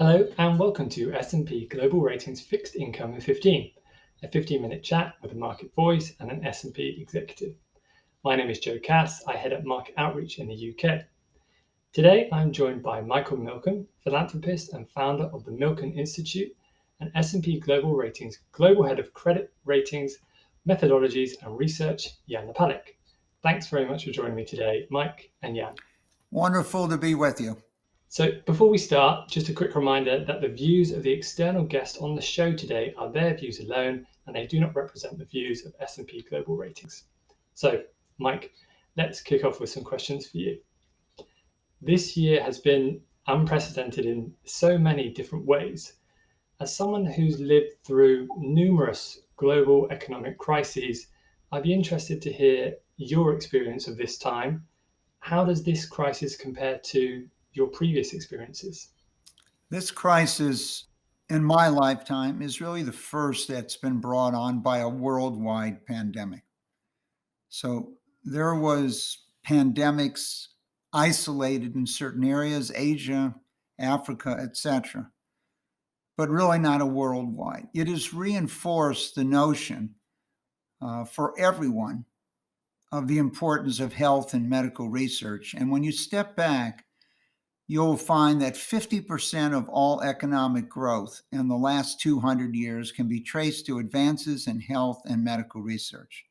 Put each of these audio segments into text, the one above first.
Hello and welcome to S&P Global Ratings Fixed Income in 15, a 15-minute chat with a market voice and an S&P executive. My name is Joe Cass. I head up market outreach in the UK. Today I'm joined by Michael Milken, philanthropist and founder of the Milken Institute, and S&P Global Ratings Global Head of Credit Ratings, Methodologies and Research, Yann Pallec. Thanks very much for joining me today, Mike and Yann. Wonderful to be with you. So before we start, just a quick reminder that the views of the external guests on the show today are their views alone, and they do not represent the views of S&P Global Ratings. So, Mike, let's kick off with some questions for you. This year has been unprecedented in so many different ways. As someone who's lived through numerous global economic crises, I'd be interested to hear your experience of this time. How does this crisis compare to your previous experiences? This crisis in my lifetime is really the first that's been brought on by a worldwide pandemic. So there was pandemics isolated in certain areas, Asia, Africa, etc., but really not a worldwide. It has reinforced the notion for everyone of the importance of health and medical research. And when you step back, you'll find that 50% of all economic growth in the last 200 years can be traced to advances in health and medical research.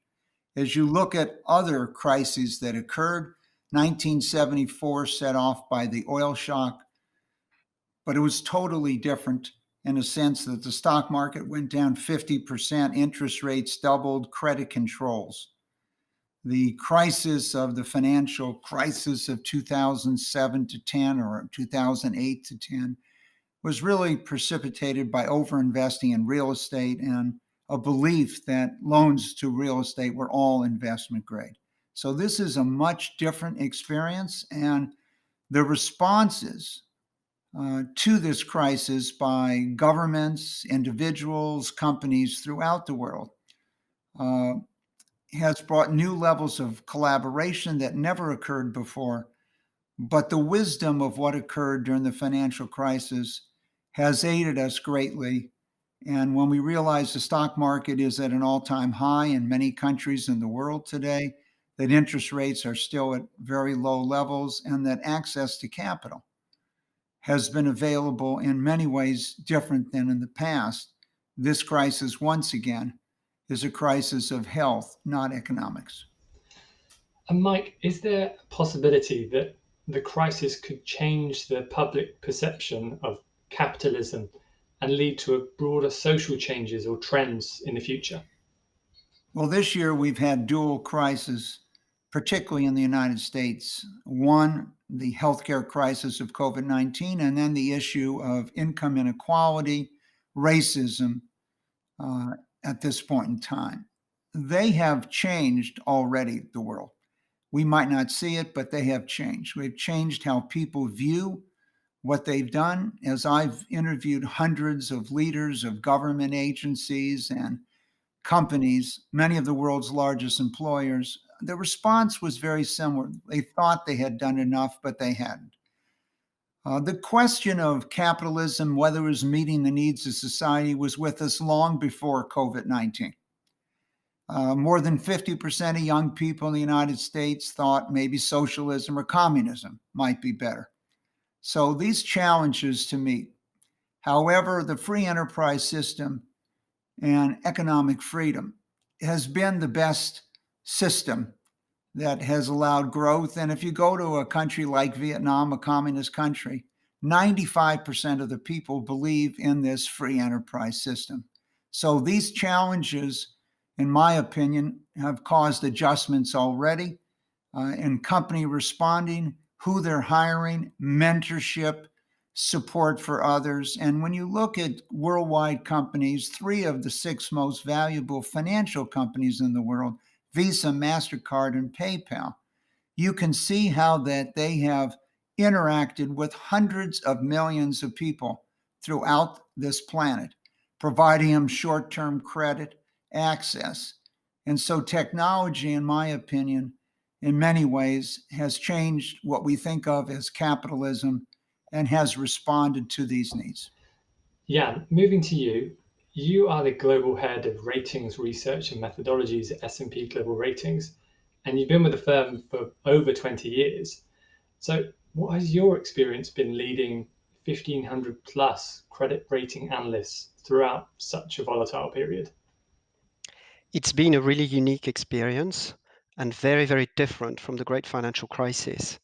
As you look at other crises that occurred, 1974 set off by the oil shock, but it was totally different in a sense that the stock market went down 50%, interest rates doubled, credit controls. The crisis of the financial crisis of 2007 to 10 or 2008 to 10 was really precipitated by overinvesting in real estate and a belief that loans to real estate were all investment grade. So this is a much different experience, and the responses to this crisis by governments, individuals, companies throughout the world has brought new levels of collaboration that never occurred before. But the wisdom of what occurred during the financial crisis has aided us greatly. And when we realize the stock market is at an all-time high in many countries in the world today, that interest rates are still at very low levels, and that access to capital has been available in many ways different than in the past, this crisis once again is a crisis of health, not economics. And Mike, is there a possibility that the crisis could change the public perception of capitalism and lead to a broader social changes or trends in the future? Well, this year we've had dual crises, particularly in the United States. One, the healthcare crisis of COVID-19, and then the issue of income inequality, racism, at this point in time. They have changed already the world. We might not see it, but they have changed. They've changed how people view what they've done. As I've interviewed hundreds of leaders of government agencies and companies, many of the world's largest employers, the response was very similar. They thought they had done enough, but they hadn't. The question of capitalism, whether it was meeting the needs of society, was with us long before COVID-19. More than 50% of young people in the United States thought maybe socialism or communism might be better. So these challenges to meet. However, the free enterprise system and economic freedom has been the best system that has allowed growth. And if you go to a country like Vietnam, a communist country, 95% of the people believe in this free enterprise system. So these challenges, in my opinion, have caused adjustments already in company responding, who they're hiring, mentorship, support for others. And when you look at worldwide companies, 3 of the 6 most valuable financial companies in the world, Visa, MasterCard, and PayPal, you can see how that they have interacted with hundreds of millions of people throughout this planet, providing them short-term credit access. And so technology, in my opinion, in many ways has changed what we think of as capitalism and has responded to these needs. Yann, moving to you, you are the global head of ratings research and methodologies at S&P Global Ratings, and you've been with the firm for over 20 years. So what has your experience been leading 1,500 plus credit rating analysts throughout such a volatile period? It's been a really unique experience and very, very different from the great financial crisis.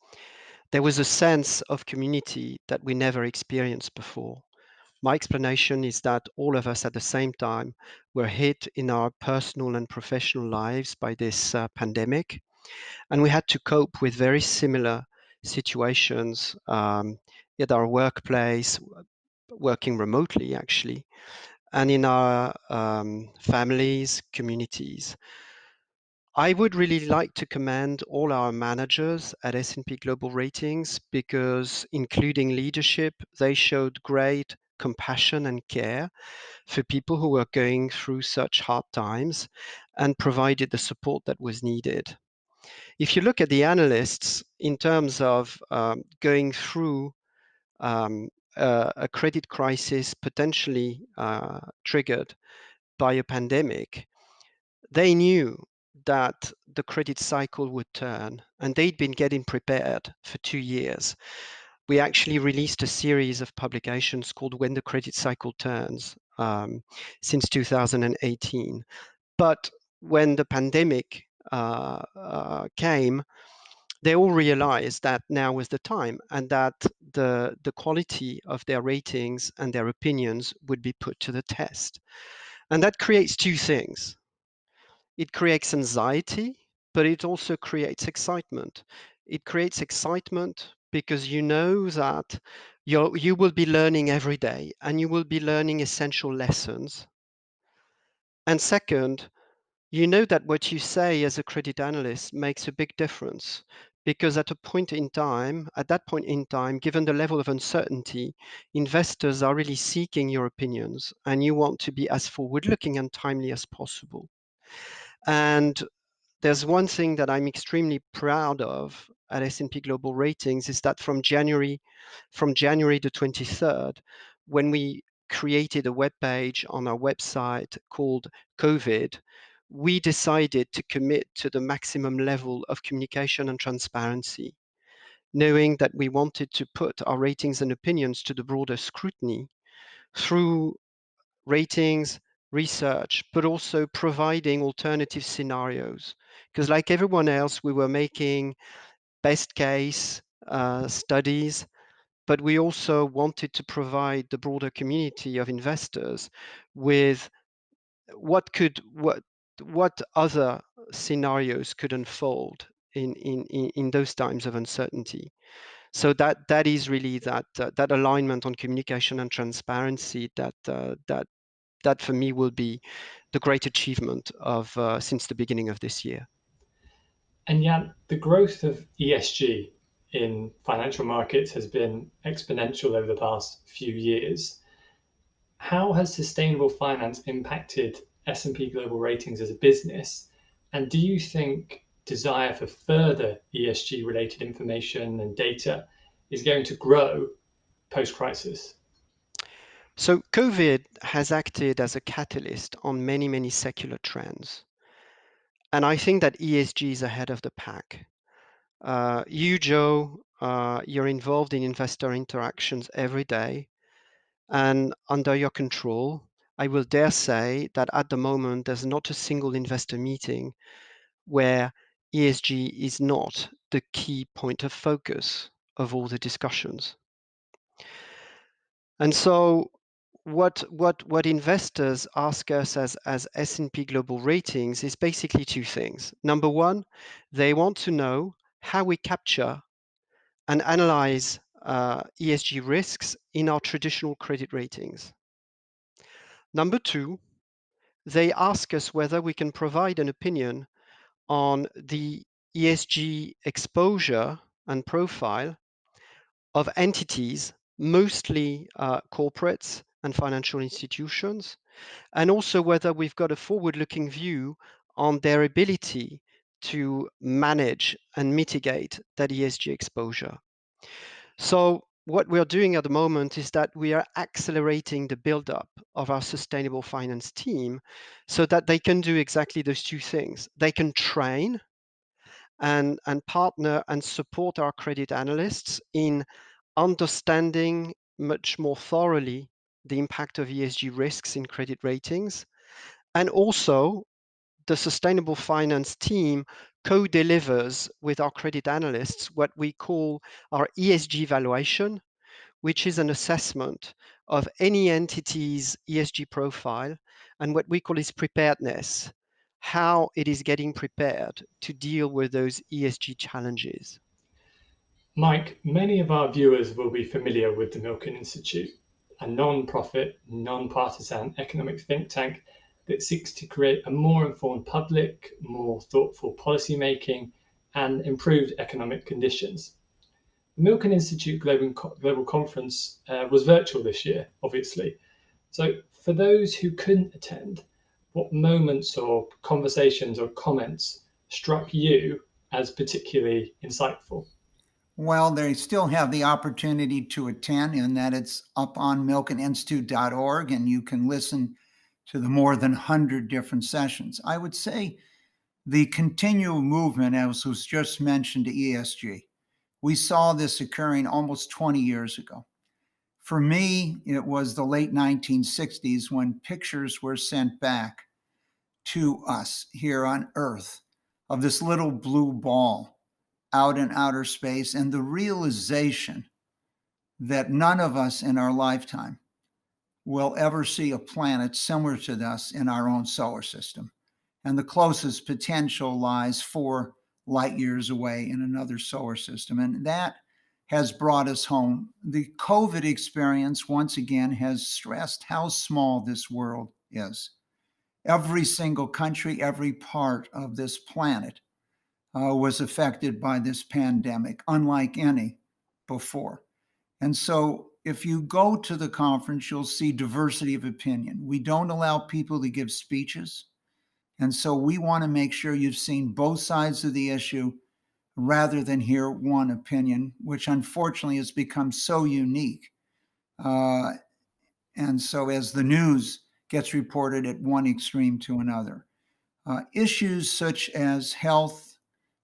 There was a sense of community that we never experienced before. My explanation is that all of us at the same time were hit in our personal and professional lives by this pandemic, and we had to cope with very similar situations at our workplace, working remotely actually, and in our families, communities. I would really like to commend all our managers at S&P Global Ratings because, including leadership, they showed great compassion and care for people who were going through such hard times and provided the support that was needed. If you look at the analysts in terms of going through a credit crisis potentially triggered by a pandemic, they knew that the credit cycle would turn, and they'd been getting prepared for 2 years. We actually released a series of publications called When the Credit Cycle Turns since 2018. But when the pandemic came, they all realized that now was the time and that the quality of their ratings and their opinions would be put to the test. And that creates two things. It creates anxiety, but it also creates excitement. It creates excitement because you know that you will be learning every day and you will be learning essential lessons. And second, you know that what you say as a credit analyst makes a big difference because at that point in time, given the level of uncertainty, investors are really seeking your opinions and you want to be as forward-looking and timely as possible. And there's one thing that I'm extremely proud of at S&P Global Ratings is that from January the 23rd, when we created a web page on our website called COVID, we decided to commit to the maximum level of communication and transparency, knowing that we wanted to put our ratings and opinions to the broader scrutiny through ratings, research, but also providing alternative scenarios. Because like everyone else, we were making best case studies, but we also wanted to provide the broader community of investors with what other scenarios could unfold in those times of uncertainty. So that is really that alignment on communication and transparency that for me will be the great achievement of since the beginning of this year. And yet, the growth of ESG in financial markets has been exponential over the past few years. How has sustainable finance impacted S&P Global Ratings as a business? And do you think desire for further ESG related information and data is going to grow post-crisis? So COVID has acted as a catalyst on many, many secular trends. And I think that ESG is ahead of the pack. You, Joe, you're involved in investor interactions every day and under your control. I will dare say that at the moment, there's not a single investor meeting where ESG is not the key point of focus of all the discussions. And so what investors ask us as S&P Global Ratings is basically two things. Number one, they want to know how we capture and analyze ESG risks in our traditional credit ratings. Number two, they ask us whether we can provide an opinion on the ESG exposure and profile of entities, mostly corporates and financial institutions, and also whether we've got a forward-looking view on their ability to manage and mitigate that ESG exposure. So what we're doing at the moment is that we are accelerating the build-up of our sustainable finance team so that they can do exactly those two things. They can train and partner and support our credit analysts in understanding much more thoroughly the impact of ESG risks in credit ratings. And also, the sustainable finance team co-delivers with our credit analysts what we call our ESG valuation, which is an assessment of any entity's ESG profile and what we call its preparedness, how it is getting prepared to deal with those ESG challenges. Mike, many of our viewers will be familiar with the Milken Institute, a non-profit, non-partisan economic think tank that seeks to create a more informed public, more thoughtful policymaking, and improved economic conditions. The Milken Institute Global Conference was virtual this year, obviously. So for those who couldn't attend, what moments or conversations or comments struck you as particularly insightful? Well, they still have the opportunity to attend in that it's up on milkeninstitute.org and you can listen to the more than 100 different sessions. I would say the continual movement, as was just mentioned, to ESG. We saw this occurring almost 20 years ago. For me, it was the late 1960s when pictures were sent back to us here on Earth of this little blue ball out in outer space, and the realization that none of us in our lifetime will ever see a planet similar to this in our own solar system. And the closest potential lies 4 light years away in another solar system. And that has brought us home. The COVID experience, once again, has stressed how small this world is. Every single country, every part of this planet was affected by this pandemic, unlike any before. And so if you go to the conference, you'll see diversity of opinion. We don't allow people to give speeches. And so we want to make sure you've seen both sides of the issue rather than hear one opinion, which unfortunately has become so unique. And so as the news gets reported at one extreme to another, issues such as health,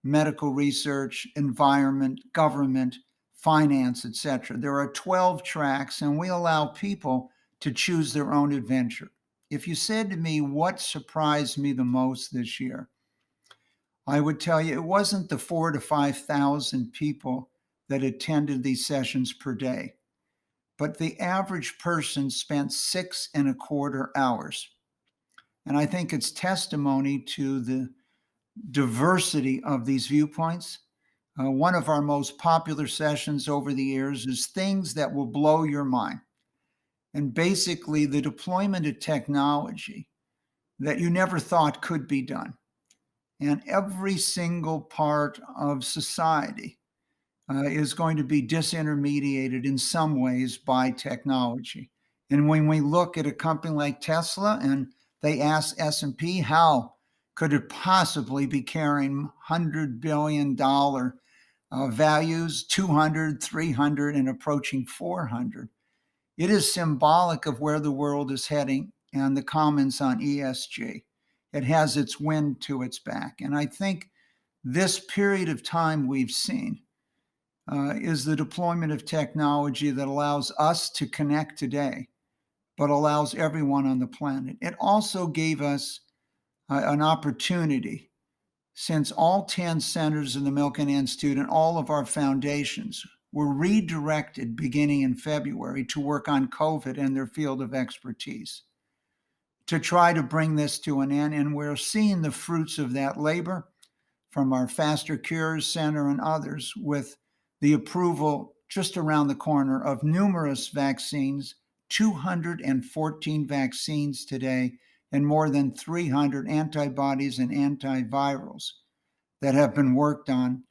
medical research, environment, government, finance, etc. There are 12 tracks, and we allow people to choose their own adventure. If you said to me, what surprised me the most this year, I would tell you it wasn't the 4,000 to 5,000 people that attended these sessions per day, but the average person spent 6.25 hours. And I think it's testimony to the diversity of these viewpoints. One of our most popular sessions over the years is things that will blow your mind. And basically the deployment of technology that you never thought could be done. And every single part of society is going to be disintermediated in some ways by technology. And when we look at a company like Tesla and they ask S&P, how could it possibly be carrying $100 billion values, 200, 300, and approaching 400? It is symbolic of where the world is heading and the comments on ESG. It has its wind to its back. And I think this period of time we've seen is the deployment of technology that allows us to connect today, but allows everyone on the planet. It also gave us an opportunity, since all 10 centers in the Milken Institute and all of our foundations were redirected beginning in February to work on COVID and their field of expertise, to try to bring this to an end. And we're seeing the fruits of that labor from our Faster Cures Center and others, with the approval just around the corner of numerous vaccines, 214 vaccines today, and more than 300 antibodies and antivirals that have been worked on.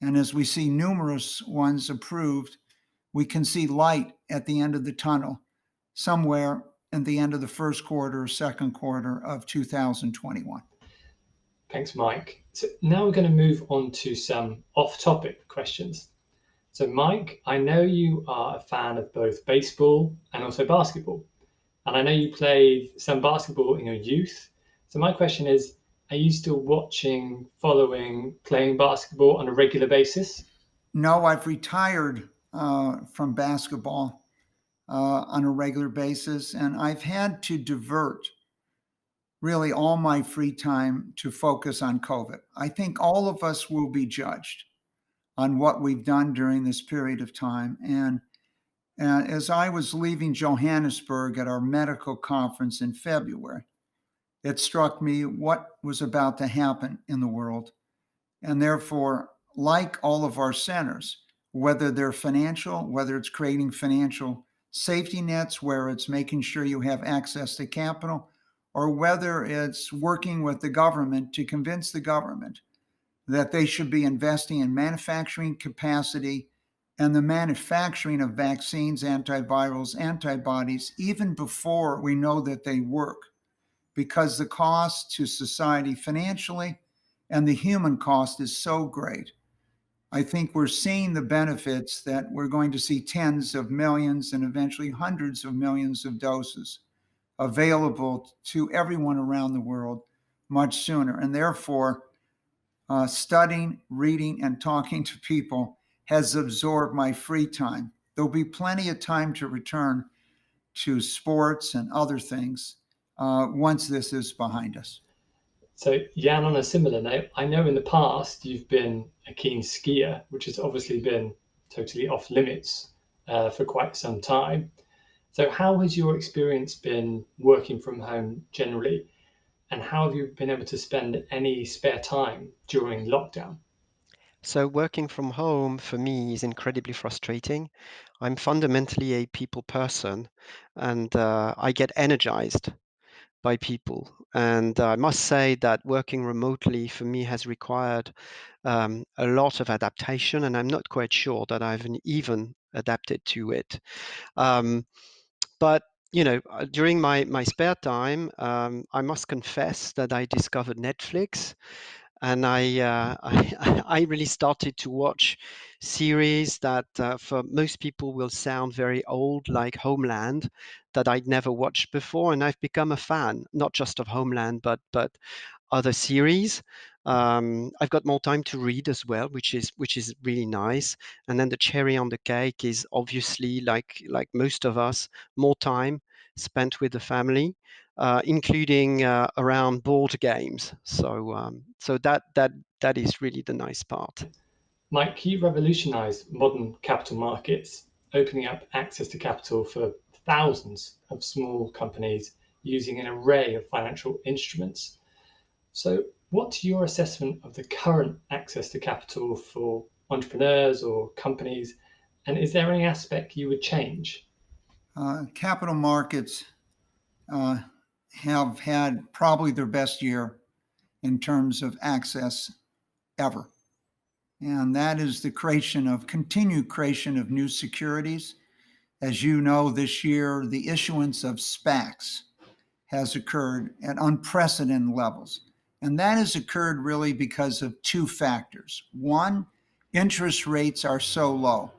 And as we see numerous ones approved, we can see light at the end of the tunnel somewhere at the end of the first quarter or second quarter of 2021. Thanks, Mike. So now we're going to move on to some off-topic questions. So, Mike, I know you are a fan of both baseball and also basketball. And I know you played some basketball in your youth. So, my question is, are you still watching, following, playing basketball on a regular basis? No, I've retired from basketball on a regular basis, and I've had to divert really all my free time to focus on COVID. I think all of us will be judged on what we've done during this period of time. And as I was leaving Johannesburg at our medical conference in February, it struck me what was about to happen in the world. And therefore, like all of our centers, whether they're financial, whether it's creating financial safety nets, where it's making sure you have access to capital, or whether it's working with the government to convince the government that they should be investing in manufacturing capacity and the manufacturing of vaccines, antivirals, antibodies, even before we know that they work, because the cost to society financially and the human cost is so great. I think we're seeing the benefits that we're going to see tens of millions and eventually hundreds of millions of doses available to everyone around the world much sooner. And therefore, studying, reading, and talking to people has absorbed my free time. There'll be plenty of time to return to sports and other things once this is behind us. So, Jan, on a similar note, I know in the past you've been a keen skier, which has obviously been totally off limits for quite some time. So, how has your experience been working from home generally? And how have you been able to spend any spare time during lockdown? So working from home for me is incredibly frustrating. I'm fundamentally a people person, and I get energized by people. And I must say that working remotely for me has required a lot of adaptation, and I'm not quite sure that I've even adapted to it. Um, but during my spare time, I must confess that I discovered Netflix, and I really started to watch series that for most people will sound very old, like Homeland, that I'd never watched before, and I've become a fan, not just of Homeland, but other series. I've got more time to read as well, which is really nice. And then the cherry on the cake is obviously, like most of us, more time spent with the family, including around board games. So that is really the nice part. Mike, you revolutionized modern capital markets, opening up access to capital for thousands of small companies using an array of financial instruments. So, what's your assessment of the current access to capital for entrepreneurs or companies? And is there any aspect you would change? Capital markets uh, have had probably their best year in terms of access ever. And that is the continued creation of new securities. As you know, this year, the issuance of SPACs has occurred at unprecedented levels. And that has occurred really because of two factors. One, interest rates are so low.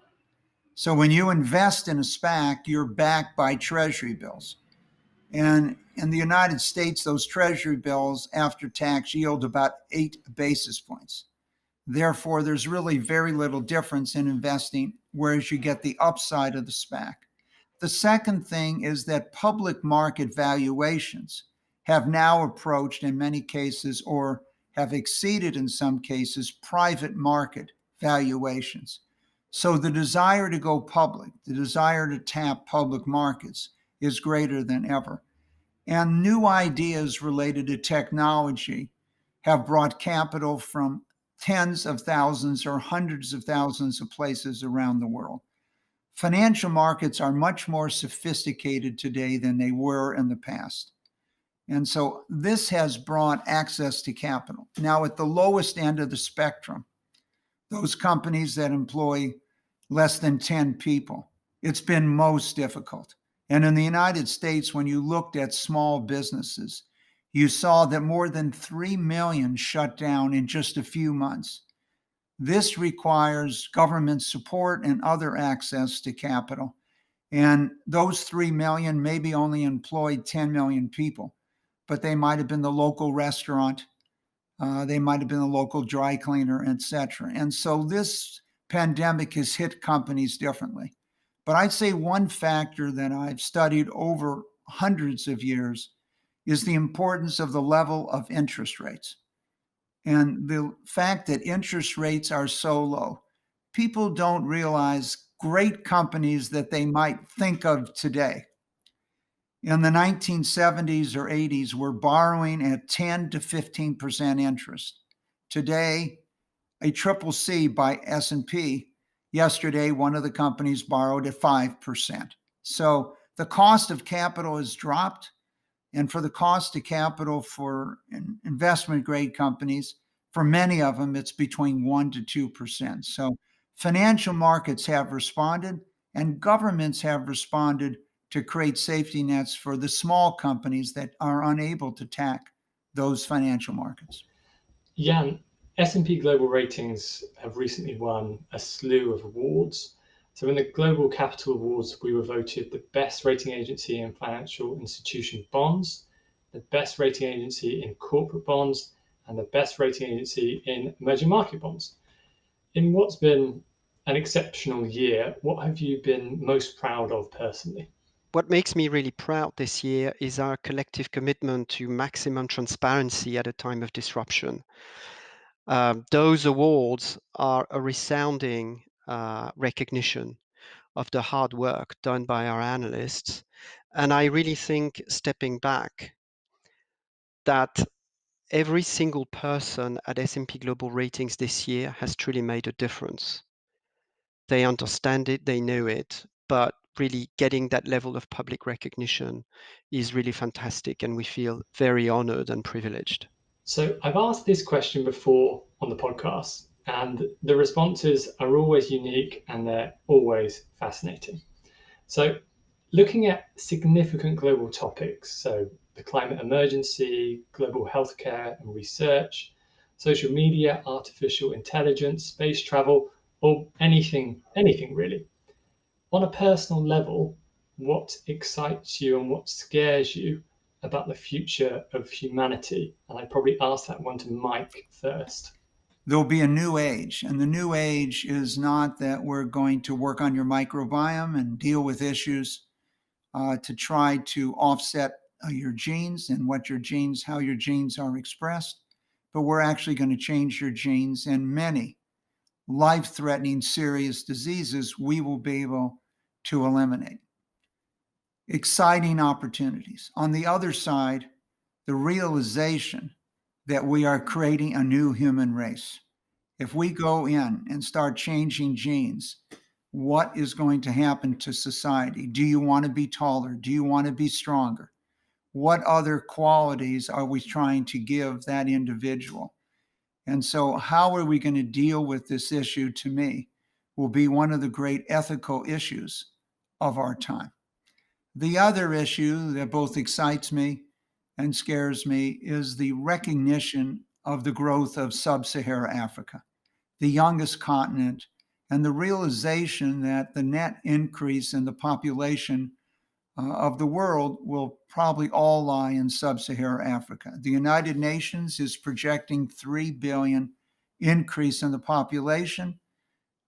So when you invest in a SPAC, you're backed by treasury bills. And in the United States, those treasury bills after tax yield about 8 basis points. Therefore, there's really very little difference in investing, whereas you get the upside of the SPAC. The second thing is that public market valuations have now approached, in many cases, or have exceeded in some cases, private market valuations. So the desire to go public, the desire to tap public markets is greater than ever. And new ideas related to technology have brought capital from tens of thousands or hundreds of thousands of places around the world. Financial markets are much more sophisticated today than they were in the past. And so this has brought access to capital. Now, at the lowest end of the spectrum, those companies that employ less than 10 people, it's been most difficult. And in the United States, when you looked at small businesses, you saw that more than 3 million shut down in just a few months. This requires government support and other access to capital. And those 3 million maybe only employed 10 million people, but they might have been the local restaurant, they might have been the local dry cleaner, etc. And so this pandemic has hit companies differently. But I'd say one factor that I've studied over hundreds of years is the importance of the level of interest rates. And the fact that interest rates are so low, people don't realize great companies that they might think of today. In the 1970s or 80s, were borrowing at 10 to 15% interest. Today, a triple C by S&P, yesterday, one of the companies borrowed at 5%. So the cost of capital has dropped. And for the cost of capital for investment grade companies, for many of them, it's between 1% to 2%. So financial markets have responded, and governments have responded to create safety nets for the small companies that are unable to tack those financial markets. Yann, S&P Global Ratings have recently won a slew of awards. So in the Global Capital Awards, we were voted the best rating agency in financial institution bonds, the best rating agency in corporate bonds, and the best rating agency in emerging market bonds. In what's been an exceptional year, what have you been most proud of personally? What makes me really proud this year is our collective commitment to maximum transparency at a time of disruption. Those awards are a resounding recognition of the hard work done by our analysts. And I really think, stepping back, that every single person at S&P Global Ratings this year has truly made a difference. They understand it, they know it, but really getting that level of public recognition is really fantastic, and we feel very honored and privileged. So I've asked this question before on the podcast, and the responses are always unique and they're always fascinating. So looking at significant global topics, so the climate emergency, global healthcare and research, social media, artificial intelligence, space travel, or anything really. On a personal level, what excites you and what scares you about the future of humanity? And I'd probably ask that one to Mike first. There'll be a new age, and the new age is not that we're going to work on your microbiome and deal with issues to try to offset your genes and how your genes are expressed, but we're actually going to change your genes, and many life-threatening serious diseases we will be able to eliminate. Exciting opportunities. On the other side, the realization that we are creating a new human race. If we go in and start changing genes, what is going to happen to society? Do you want to be taller? Do you want to be stronger? What other qualities are we trying to give that individual? And so, how are we going to deal with this issue, to me, will be one of the great ethical issues of our time. The other issue that both excites me and scares me is the recognition of the growth of sub-Saharan Africa, the youngest continent, and the realization that the net increase in the population of the world will probably all lie in sub-Saharan Africa. The United Nations is projecting 3 billion increase in the population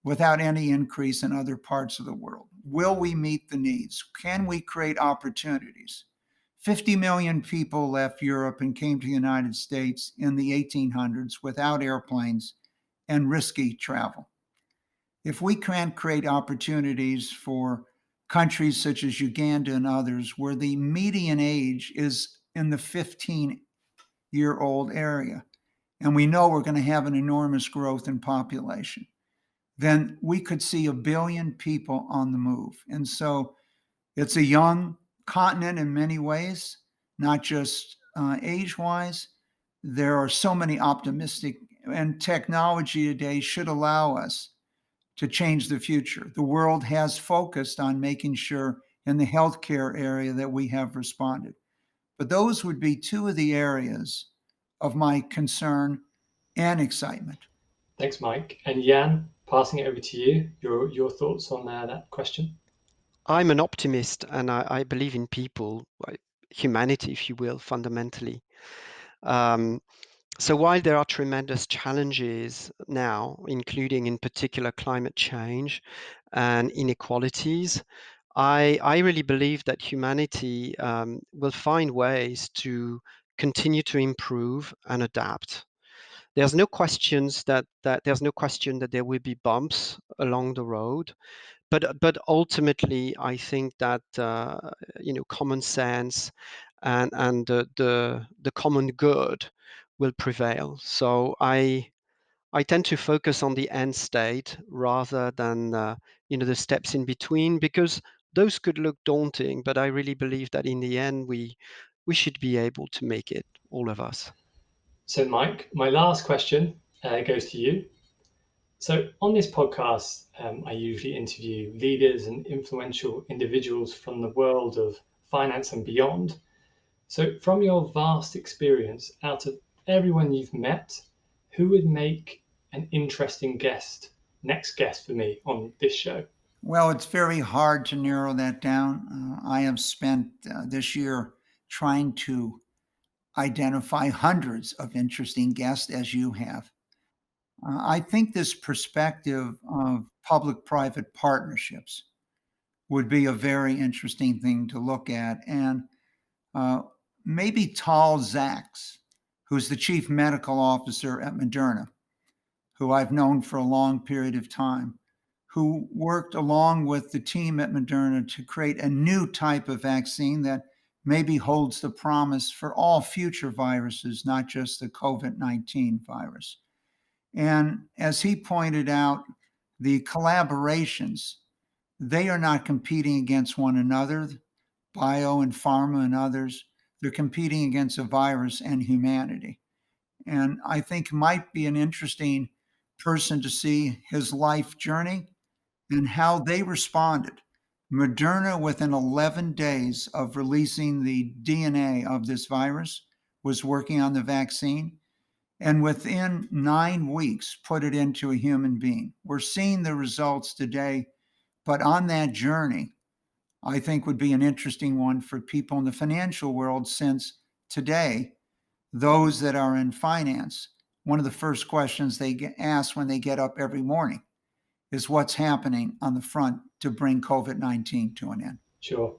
without any increase in other parts of the world. Will we meet the needs? Can we create opportunities? 50 million people left Europe and came to the United States in the 1800s without airplanes and risky travel. If we can't create opportunities for countries such as Uganda and others, where the median age is in the 15-year-old area, and we know we're going to have an enormous growth in population, then we could see 1 billion people on the move. And so it's a young continent in many ways, not just age-wise. There are so many optimistic, and technology today should allow us to change the future. The world has focused on making sure in the healthcare area that we have responded. But those would be two of the areas of my concern and excitement. Thanks, Mike. And Yann, passing it over to you, your thoughts on that question? I'm an optimist and I believe in people, humanity, if you will, fundamentally. So while there are tremendous challenges now, including in particular climate change and inequalities, I really believe that humanity will find ways to continue to improve and adapt. There's no questions that there's no question that there will be bumps along the road, but ultimately I think that common sense and the common good will prevail. So I tend to focus on the end state rather than the steps in between, because those could look daunting, but I really believe that in the end we should be able to make it, all of us. So, Mike, my last question goes to you. So, on this podcast, I usually interview leaders and influential individuals from the world of finance and beyond. So, from your vast experience, out of everyone you've met, who would make an interesting next guest for me on this show? Well, it's very hard to narrow that down. I have spent this year trying to identify hundreds of interesting guests, as you have. I think this perspective of public private partnerships would be a very interesting thing to look at. And uh, maybe Tal Zaks, who's the chief medical officer at Moderna, who I've known for a long period of time, who worked along with the team at Moderna to create a new type of vaccine that maybe holds the promise for all future viruses, not just the COVID-19 virus. And as he pointed out, the collaborations, they are not competing against one another, bio and pharma and others. They're competing against a virus and humanity. And I think might be an interesting person to see his life journey and how they responded. Moderna, within 11 days of releasing the DNA of this virus, was working on the vaccine, and within 9 weeks put it into a human being. We're seeing the results today, but on that journey, I think would be an interesting one for people in the financial world, since today, those that are in finance, one of the first questions they get asked when they get up every morning is what's happening on the front to bring COVID-19 to an end. Sure.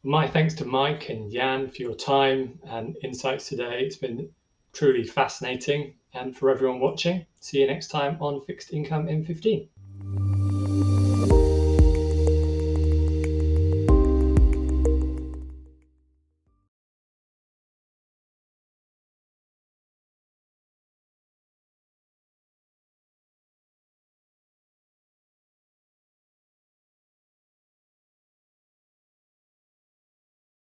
My thanks to Mike and Yann for your time and insights today. It's been truly fascinating. And for everyone watching, see you next time on Fixed Income in 15.